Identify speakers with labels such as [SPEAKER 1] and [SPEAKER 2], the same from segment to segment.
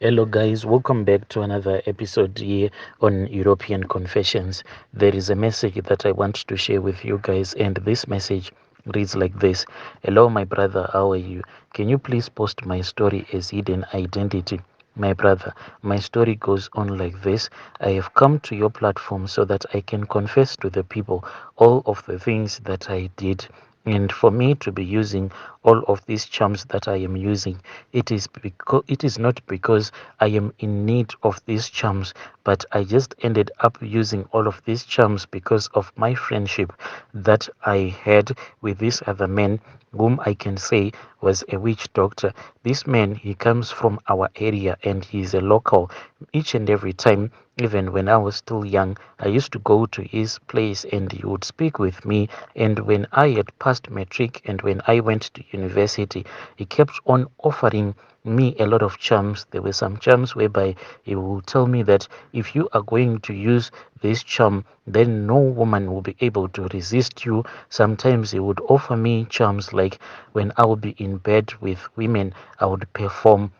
[SPEAKER 1] Hello, guys. Welcome back to another episode here on European Confessions. There is a message that I want to share with you guys, and this message reads like this. Hello, my brother. How are you? Can you please post my story as hidden identity? My brother, my story goes on like this. I have come to your platform so that I can confess to the people all of the things that I did. And for me to be using all of these charms that I am using, it is not because I am in need of these charms, but I just ended up using all of these charms because of my friendship that I had with this other man whom I can say was a witch doctor. This man, he comes from our area and he's a local. Each and every time, even when I was still young, I used to go to his place and he would speak with me. And when I had passed matric and when I went to university, he kept on offering me a lot of charms. There were some charms whereby he will tell me that if you are going to use this charm, then no woman will be able to resist you. Sometimes he would offer me charms like when I would be in bed with women, I would perform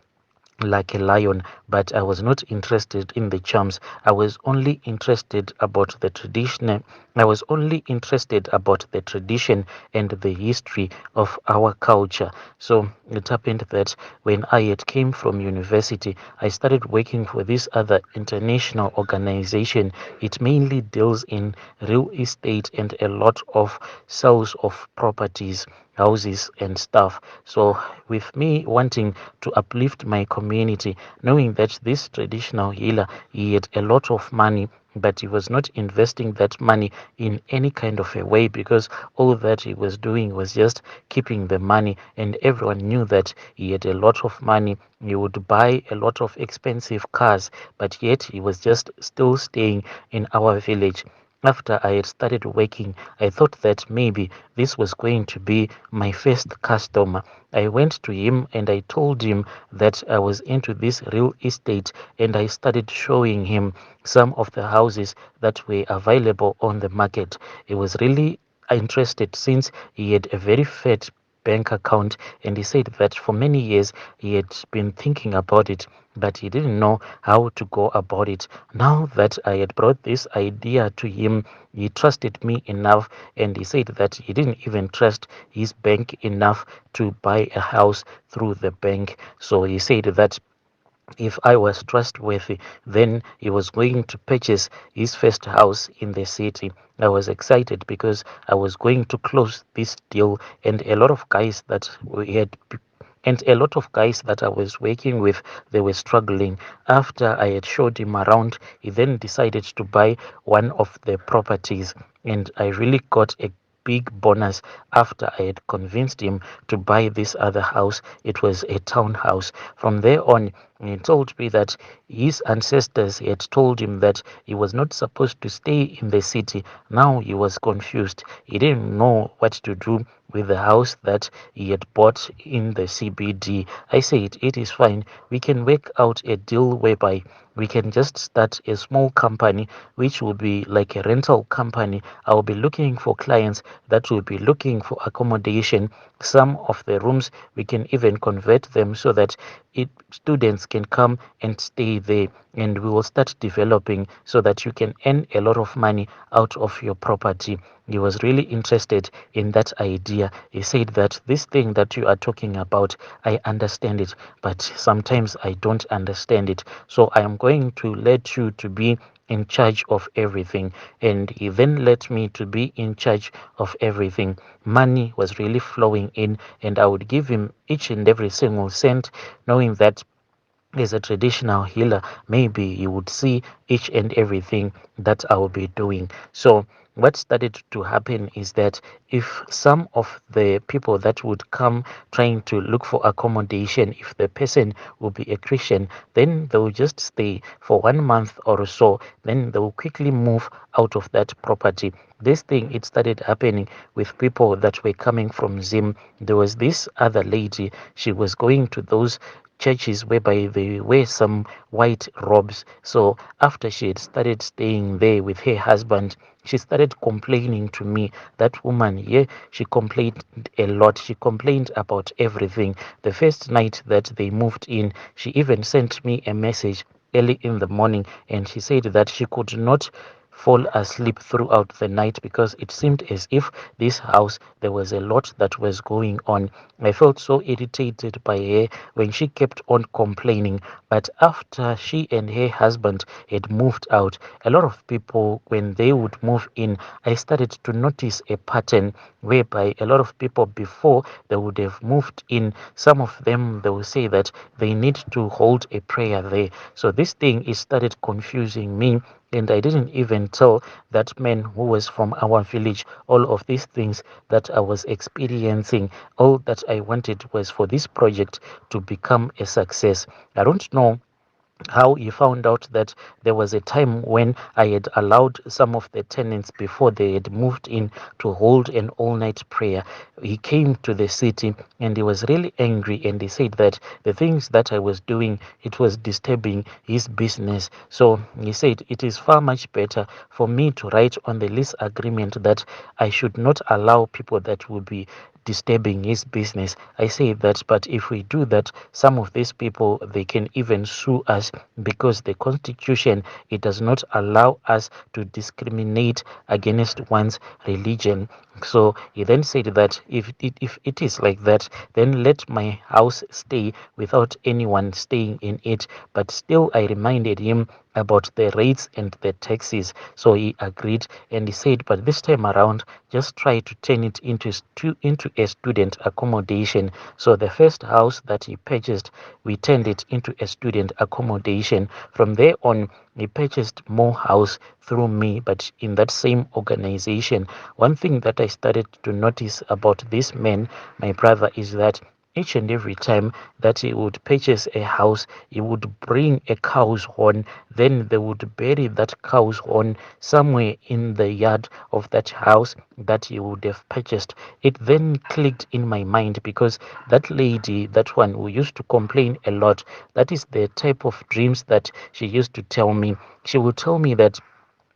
[SPEAKER 1] like a lion, but I was not interested in the charms. I was only interested about the tradition. I was only interested about the tradition and the history of our culture. So it happened that when I had came from university, I started working for this other international organization. It mainly deals in real estate and a lot of sales of properties, houses and stuff. So with me wanting to uplift my community, knowing that this traditional healer, he had a lot of money, but he was not investing that money in any kind of a way, because all that he was doing was just keeping the money, and everyone knew that he had a lot of money. He would buy a lot of expensive cars, but yet he was just still staying in our village. After I had started working, I thought that maybe this was going to be my first customer. I went to him and I told him that I was into this real estate, and I started showing him some of the houses that were available on the market. He was really interested since he had a very fat bank account, and he said that for many years he had been thinking about it, but he didn't know how to go about it. Now that I had brought this idea to him, he trusted me enough, and he said that he didn't even trust his bank enough to buy a house through the bank. So he said that if I was trustworthy, then he was going to purchase his first house in the city. I was excited because I was going to close this deal, and a lot of guys that we had and a lot of guys that I was working with, they were struggling. After I had showed him around, he then decided to buy one of the properties, and I really got a big bonus after I had convinced him to buy this other house. It was a townhouse. From there on, he told me that his ancestors had told him that he was not supposed to stay in the city. Now he was confused. He didn't know what to do with the house that he had bought in the CBD. I said, it is fine. We can work out a deal whereby we can just start a small company, which will be like a rental company. I will be looking for clients that will be looking for accommodation. Some of the rooms we can even convert them so that students can come and stay there, and we will start developing so that you can earn a lot of money out of your property. He was really interested in that idea. He said that this thing that you are talking about, I understand it, but sometimes I don't understand it. So I am going to let you to be in charge of everything. And he then let me to be in charge of everything. Money was really flowing in, and I would give him each and every single cent, knowing that as a traditional healer, maybe you would see each and everything that I will be doing. So, what started to happen is that if some of the people that would come trying to look for accommodation, if the person will be a Christian, then they will just stay for 1 month or so, then they will quickly move out of that property. This thing, it started happening with people that were coming from Zim. There was this other lady, she was going to those churches whereby they wear some white robes. So after she had started staying there with her husband, she started complaining to me. That woman, yeah, she complained a lot. She complained about everything. The first night that they moved in, she even sent me a message early in the morning, and she said that she could not fall asleep throughout the night because it seemed as if this house there was a lot that was going on. I felt so irritated by her when she kept on complaining. But after she and her husband had moved out, a lot of people, when they would move in, I started to notice a pattern whereby a lot of people before they would have moved in, some of them they will say that they need to hold a prayer there. So this thing is started confusing me, and I didn't even tell that man who was from our village all of these things that I was experiencing. All that I wanted was for this project to become a success. I don't know how he found out that there was a time when I had allowed some of the tenants before they had moved in to hold an all-night prayer. He came to the city and he was really angry, and he said that the things that I was doing, it was disturbing his business. So he said it is far much better for me to write on the lease agreement that I should not allow people that will be disturbing his business. I say that, but if we do that, some of these people they can even sue us because the constitution it does not allow us to discriminate against one's religion. So he then said that if it is like that, then let my house stay without anyone staying in it. But still, I reminded him about the rates and the taxes. So he agreed, and he said, but this time around, just try to turn it into a student accommodation. So the first house that he purchased, we turned it into a student accommodation. From there on, he purchased more house through me, but in that same organization. One thing that I started to notice about this man, my brother, is that each and every time that he would purchase a house, he would bring a cow's horn. Then they would bury that cow's horn somewhere in the yard of that house that he would have purchased. It then clicked in my mind because that lady, that one who used to complain a lot, that is the type of dreams that she used to tell me. She would tell me that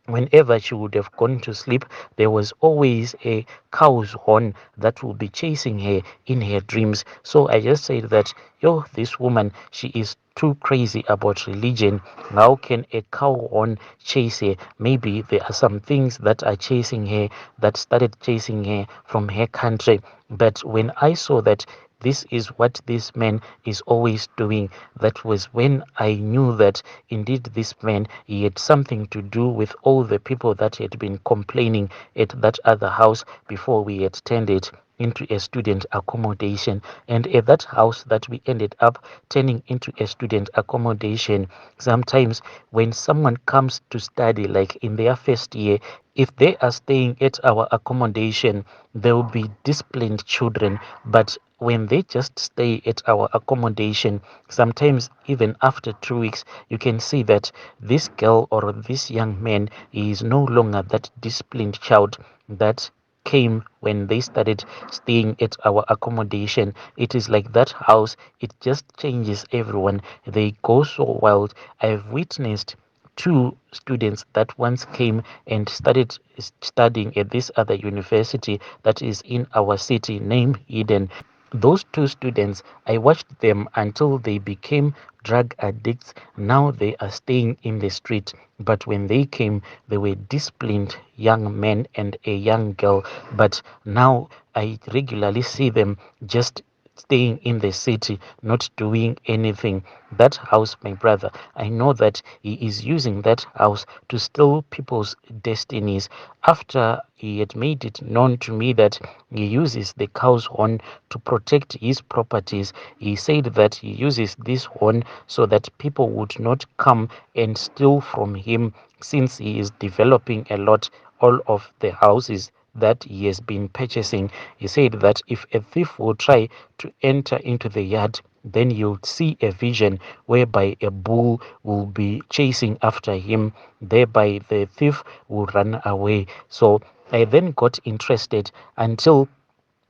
[SPEAKER 1] whenever she would have gone to sleep, there was always a cow's horn that would be chasing her in her dreams. So I just said that, yo, this woman, she is too crazy about religion. How can a cow horn chase her? Maybe there are some things that are chasing her, that started chasing her from her country. But when I saw that this is what this man is always doing, that was when I knew that indeed this man, he had something to do with all the people that had been complaining at that other house before we had turned it into a student accommodation. And at that house that we ended up turning into a student accommodation, sometimes when someone comes to study like in their first year, if they are staying at our accommodation, there will be disciplined children. But when they just stay at our accommodation, sometimes even after 2 weeks, you can see that this girl or this young man is no longer that disciplined child that came when they started staying at our accommodation. It is like that house, it just changes everyone. They go so wild. I've witnessed two students that once came and started studying at this other university that is in our city named Eden. Those two students, I watched them until they became drug addicts. Now they are staying in the street. But when they came, they were disciplined young men and a young girl. But now I regularly see them just staying in the city, not doing anything. That house, my brother, I know that he is using that house to steal people's destinies. After he had made it known to me that he uses the cow's horn to protect his properties, he said that he uses this horn so that people would not come and steal from him since he is developing a lot all of the houses that he has been purchasing. He said that if a thief will try to enter into the yard, then you'll see a vision whereby a bull will be chasing after him, thereby the thief will run away. So I then got interested until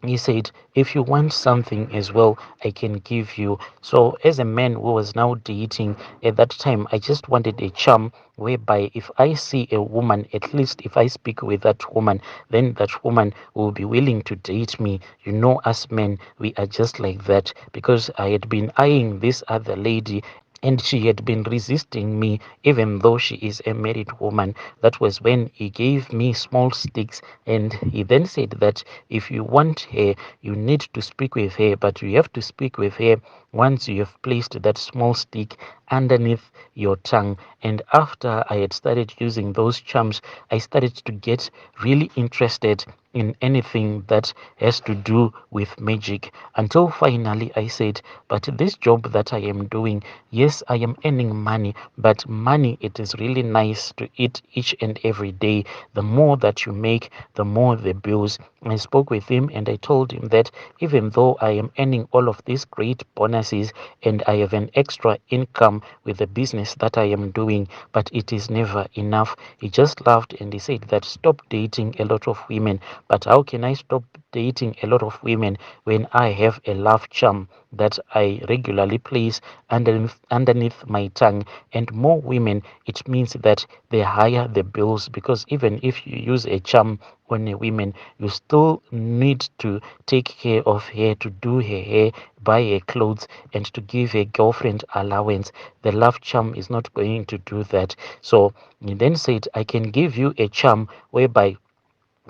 [SPEAKER 1] He said, if you want something as well, I can give you. So as a man who was now dating at that time, I just wanted a charm whereby if I see a woman, at least if I speak with that woman, then that woman will be willing to date me. You know, us men, we are just like that, because I had been eyeing this other lady and she had been resisting me even though she is a married woman. That was when he gave me small sticks, and he then said that if you want her, you need to speak with her, but you have to speak with her once you have placed that small stick underneath your tongue. And after I had started using those charms, I started to get really interested in anything that has to do with magic, until finally I said, but this job that I am doing, yes, I am earning money, but money, it is really nice to eat each and every day. The more that you make, the more the bills. I spoke with him and I told him that even though I am earning all of these great bonuses and I have an extra income with the business that I am doing, but it is never enough. He just laughed and he said that stop dating a lot of women. But how can I stop dating a lot of women when I have a love charm that I regularly place underneath my tongue? And more women, it means that the higher the bills, because even if you use a charm on a woman, you still need to take care of her, to do her hair, buy her clothes, and to give her girlfriend allowance. The love charm is not going to do that. So he then said, I can give you a charm whereby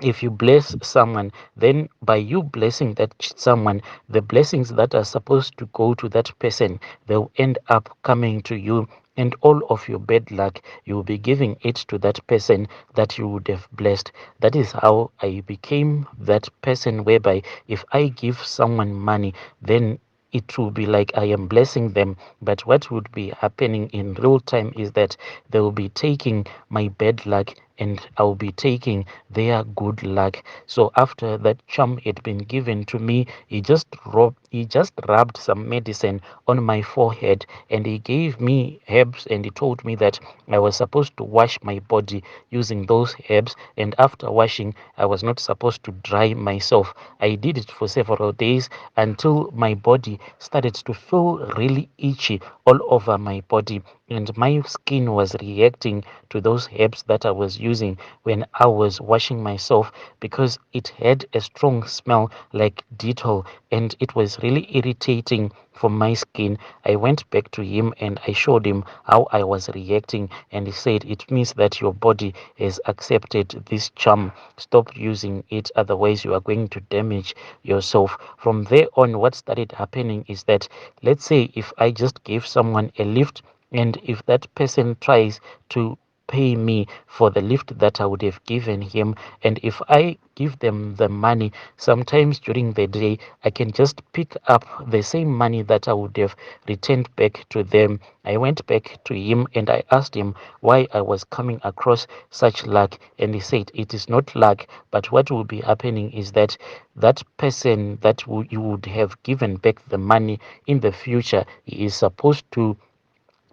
[SPEAKER 1] if you bless someone, then by you blessing that someone, the blessings that are supposed to go to that person, they'll end up coming to you, and all of your bad luck, you will be giving it to that person that you would have blessed. That is how I became that person whereby if I give someone money, then it will be like I am blessing them. But what would be happening in real time is that they will be taking my bad luck and I'll be taking their good luck. So after that charm had been given to me, he just rubbed some medicine on my forehead and he gave me herbs and he told me that I was supposed to wash my body using those herbs, and after washing I was not supposed to dry myself. I did it for several days until my body started to feel really itchy all over my body, and my skin was reacting to those herbs that I was using when I was washing myself, because it had a strong smell like Dettol and it was really irritating for my skin. I went back to him and I showed him how I was reacting, and he said, it means that your body has accepted this charm. Stop using it, otherwise you are going to damage yourself. From there on, what started happening is that, let's say if I just gave someone a lift, and if that person tries to pay me for the lift that I would have given him, and if I give them the money, sometimes during the day I can just pick up the same money that I would have returned back to them. I went back to him and I asked him why I was coming across such luck, and he said it is not luck, but what will be happening is that that person that you would have given back the money in the future, he is supposed to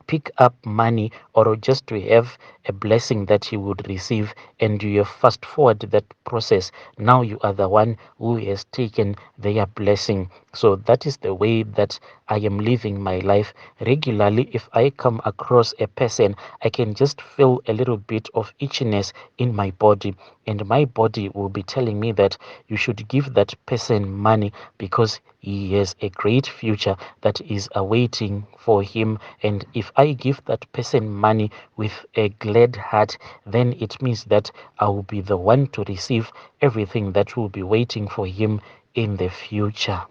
[SPEAKER 1] pick up money or just to have a blessing that he would receive, and you have fast forward that process. Now you are the one who has taken their blessing. So that is the way that I am living my life. Regularly, if I come across a person, I can just feel a little bit of itchiness in my body, and my body will be telling me that you should give that person money because he has a great future that is awaiting for him. And if I give that person money with a glad heart, then it means that I will be the one to receive everything that will be waiting for him in the future.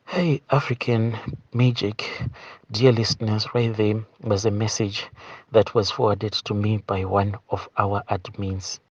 [SPEAKER 1] Hey, African Magic, dear listeners, right there was a message that was forwarded to me by one of our admins.